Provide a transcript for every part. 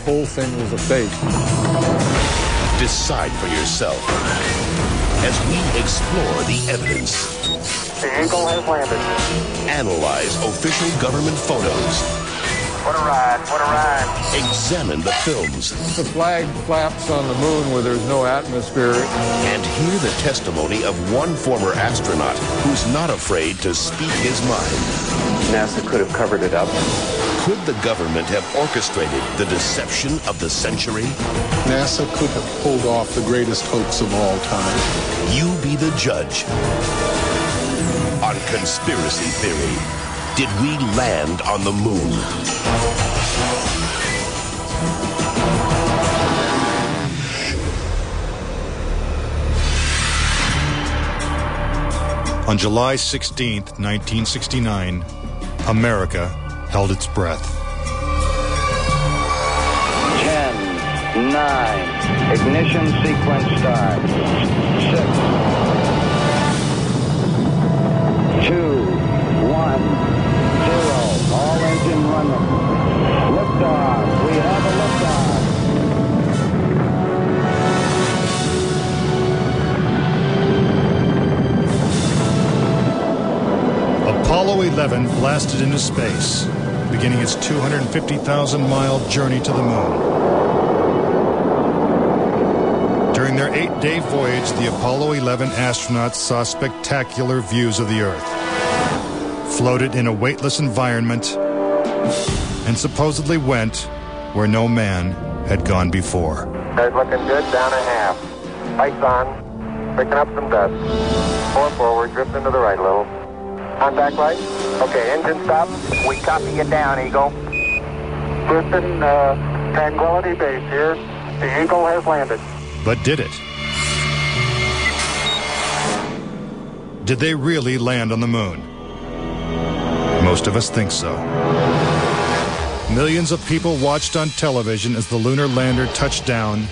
whole thing was a fake. Decide for yourself as we explore the evidence. The Eagle has landed. Analyze official government photos. What a ride, what a ride. Examine the films. The flag flaps on the moon where there's no atmosphere. And hear the testimony of one former astronaut who's not afraid to speak his mind. NASA could have covered it up. Could the government have orchestrated the deception of the century? NASA could have pulled off the greatest hoax of all time. You be the judge. On Conspiracy Theory, did we land on the moon? On July 16th, 1969, America held its breath. 10, 9, ignition sequence start. 6, 2, 1, 0. All engine running. Liftoff. We have a liftoff. Apollo 11 blasted into space, beginning its 250,000-mile journey to the moon. During their 8-day voyage, the Apollo 11 astronauts saw spectacular views of the Earth, floated in a weightless environment, and supposedly went where no man had gone before. Guys looking good, down a half. Lights on, picking up some dust. 4 forward, drift into the right a little. Contact light. Okay, engine stop. We copy you down, Eagle. Houston, Tranquility Base here. The Eagle has landed. But did it? Did they really land on the moon? Most of us think so. Millions of people watched on television as the lunar lander touched down,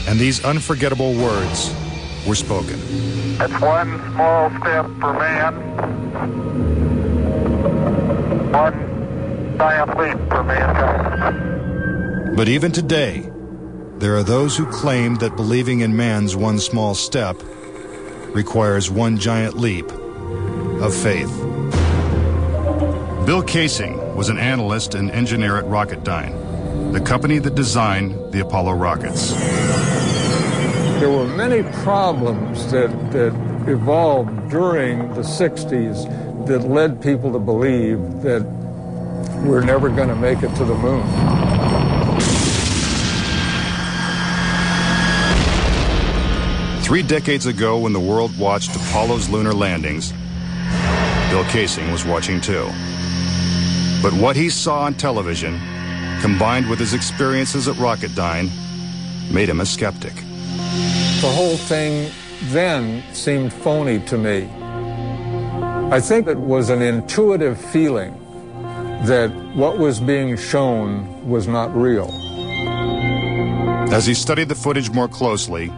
and these unforgettable words were spoken. It's one small step for man, one giant leap for mankind. But even today, there are those who claim that believing in man's one small step requires one giant leap of faith. Bill Casing was an analyst and engineer at Rocketdyne, the company that designed the Apollo rockets. There were many problems that evolved during the 60s that led people to believe that we're never going to make it to the moon. Three decades ago, when the world watched Apollo's lunar landings, Bill Casing was watching too. But what he saw on television, combined with his experiences at Rocketdyne, made him a skeptic. The whole thing then seemed phony to me. I think it was an intuitive feeling that what was being shown was not real. As he studied the footage more closely,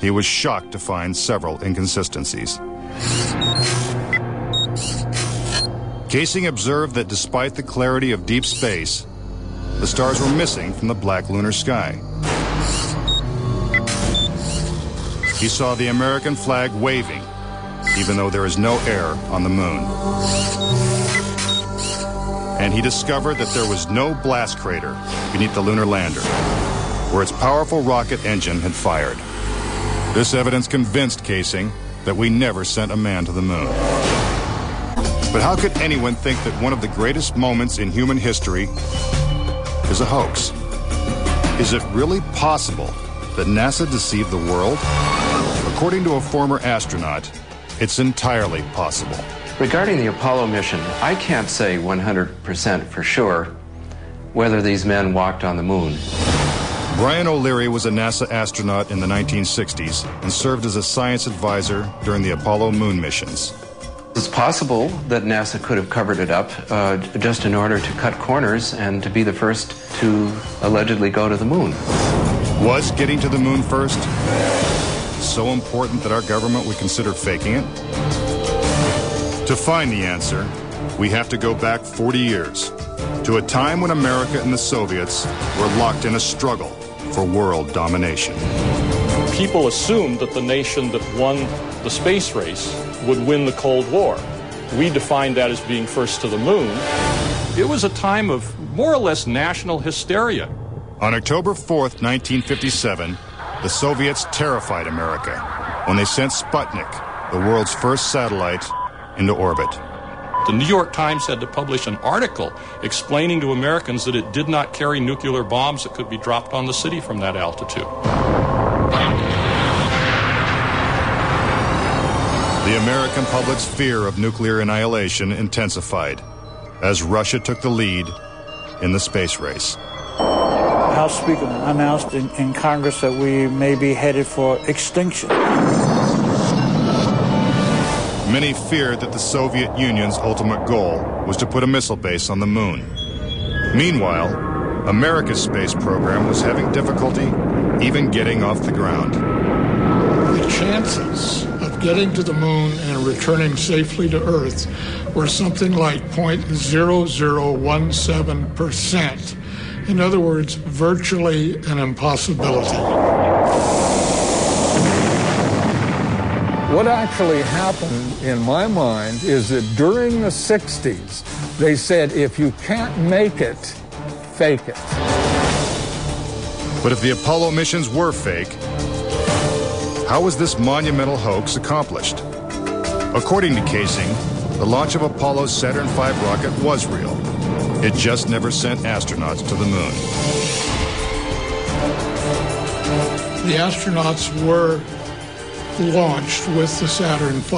he was shocked to find several inconsistencies. Casing observed that despite the clarity of deep space, the stars were missing from the black lunar sky. He saw the American flag waving, even though there is no air on the moon. And he discovered that there was no blast crater beneath the lunar lander, where its powerful rocket engine had fired. This evidence convinced Casing that we never sent a man to the moon. But how could anyone think that one of the greatest moments in human history is a hoax? Is it really possible that NASA deceived the world? According to a former astronaut, it's entirely possible. Regarding the Apollo mission, I can't say 100% for sure whether these men walked on the moon. Brian O'Leary was a NASA astronaut in the 1960s and served as a science advisor during the Apollo moon missions. It's possible that NASA could have covered it up just in order to cut corners and to be the first to allegedly go to the moon. Was getting to the moon first so important that our government would consider faking it? To find the answer, we have to go back 40 years to a time when America and the Soviets were locked in a struggle for world domination. People assumed that the nation that won the space race would win the Cold War. We defined that as being first to the moon. It was a time of more or less national hysteria. On October 4th, 1957, the Soviets terrified America when they sent Sputnik, the world's first satellite, into orbit. The New York Times had to publish an article explaining to Americans that it did not carry nuclear bombs that could be dropped on the city from that altitude. The American public's fear of nuclear annihilation intensified as Russia took the lead in the space race. House Speaker announced in Congress that we may be headed for extinction. Many feared that the Soviet Union's ultimate goal was to put a missile base on the moon. Meanwhile, America's space program was having difficulty even getting off the ground. The chances of getting to the moon and returning safely to Earth were something like 0.0017%. In other words, virtually an impossibility. What actually happened in my mind is that during the 60s, they said, if you can't make it, fake it. But if the Apollo missions were fake, how was this monumental hoax accomplished? According to Casing, the launch of Apollo's Saturn V rocket was real. It just never sent astronauts to the moon. The astronauts were launched with the Saturn V.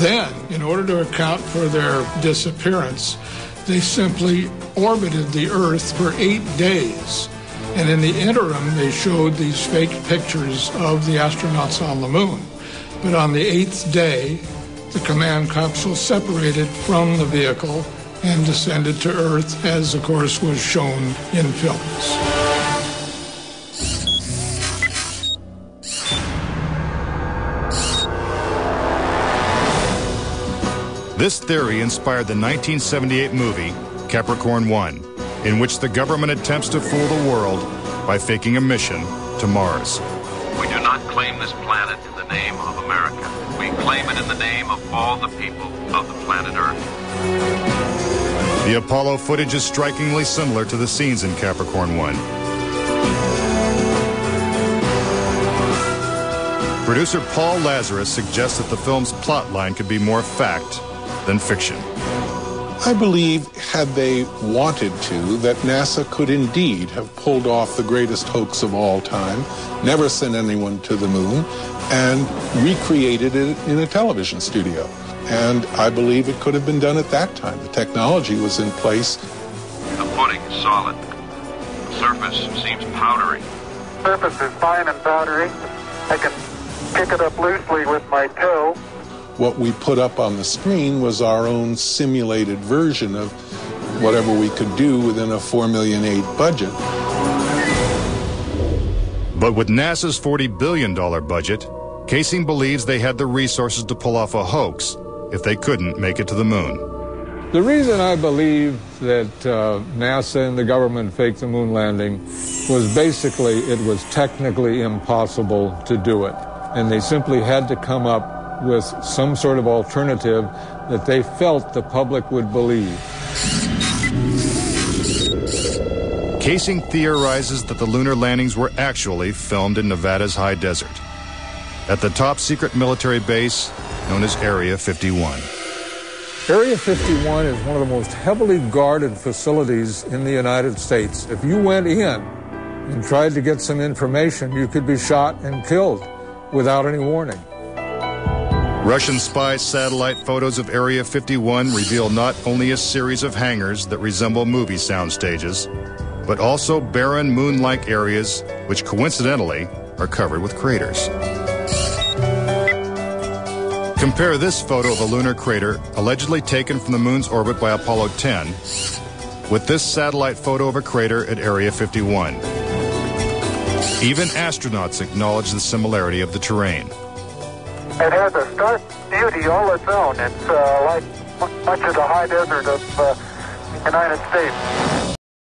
Then, in order to account for their disappearance, they simply orbited the Earth for 8 days. And in the interim, they showed these fake pictures of the astronauts on the moon. But on the 8th day, the command capsule separated from the vehicle and descended to Earth, as of course was shown in films. This theory inspired the 1978 movie Capricorn 1, in which the government attempts to fool the world by faking a mission to Mars. We do not claim this planet in the name of America. We claim it in the name of all the people of the planet Earth. The Apollo footage is strikingly similar to the scenes in Capricorn 1. Producer Paul Lazarus suggests that the film's plotline could be more fact than fiction. I believe, had they wanted to, that NASA could indeed have pulled off the greatest hoax of all time, never sent anyone to the moon, and recreated it in a television studio. And I believe it could have been done at that time. The technology was in place. The footing is solid. The surface seems powdery. The surface is fine and powdery. I can pick it up loosely with my toe. What we put up on the screen was our own simulated version of whatever we could do within a $4.8 million budget. But with NASA's $40 billion budget, Casing believes they had the resources to pull off a hoax if they couldn't make it to the moon. The reason I believe that NASA and the government faked the moon landing was basically it was technically impossible to do it. And they simply had to come up with some sort of alternative that they felt the public would believe. Casing theorizes that the lunar landings were actually filmed in Nevada's high desert, at the top-secret military base known as Area 51. Area 51 is one of the most heavily guarded facilities in the United States. If you went in and tried to get some information, you could be shot and killed without any warning. Russian spy satellite photos of Area 51 reveal not only a series of hangars that resemble movie sound stages, but also barren moon-like areas which coincidentally are covered with craters. Compare this photo of a lunar crater allegedly taken from the moon's orbit by Apollo 10 with this satellite photo of a crater at Area 51. Even astronauts acknowledge the similarity of the terrain. It has a stark beauty all its own. It's like much of the high desert of United States.